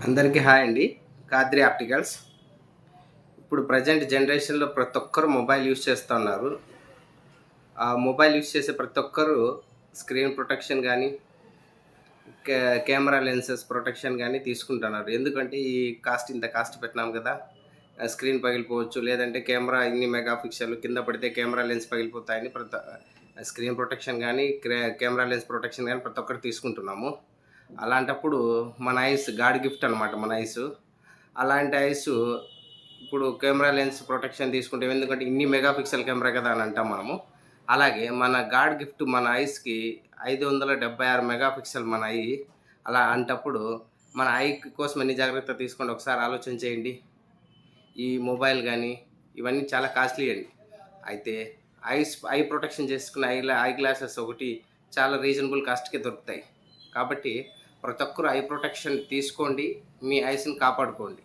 అందరికీ హాయ్ అండి. కాద్రి ఆప్టికల్స్. ఇప్పుడు ప్రజెంట్ జనరేషన్‌లో ప్రతి ఒక్కరు మొబైల్ యూజ్ చేస్తున్నారు. ఆ మొబైల్ యూజ్ చేసే ప్రతి ఒక్కరు స్క్రీన్ ప్రొటెక్షన్ గానీ, కే కెమెరా లెన్సెస్ ప్రొటెక్షన్ గానీ తీసుకుంటున్నారు. ఎందుకంటే ఈ ఇంత కాస్ట్ పెట్టినాం కదా! స్క్రీన్ పగిలిపోవచ్చు. లేదంటే కెమెరా ఇన్ని మెగా పిక్సెల్ కింద పడితే కెమెరా లెన్స్ పగిలిపోతాయని స్క్రీన్ ప్రొటెక్షన్ గానీ, కెమెరా లెన్స్ ప్రొటెక్షన్ గానీ ప్రతి ఒక్కరు తీసుకుంటున్నాము. అలాంటప్పుడు మన ఐస్ గాడ్ గిఫ్ట్ అనమాట మన ఐసు. అలాంటి ఐసు ఇప్పుడు కెమెరా లెన్స్ ప్రొటెక్షన్ తీసుకుంటే ఎందుకంటే ఇన్ని మెగా పిక్సెల్ కెమెరా కదా అని అంటాం మనము. అలాగే మన గాడ్ గిఫ్ట్ మన ఐస్‌కి 576 మెగా పిక్సెల్ మన ఐ. అలా అంటప్పుడు మన ఐ కోసం ఎన్ని జాగ్రత్తలు తీసుకోండి ఒకసారి ఆలోచన చేయండి. ఈ మొబైల్ గానీ ఇవన్నీ చాలా కాస్ట్‌లీ అండి. అయితే ఐ ప్రొటెక్షన్ చేసుకున్న ఐ గ్లాసెస్ ఒకటి చాలా రీజనబుల్ కాస్ట్‌కే దొరుకుతాయి. కాబట్టి ప్రతి ఒక్కరు ఐ ప్రొటెక్షన్ తీసుకోండి. మీ ఐస్‌ని కాపాడుకోండి.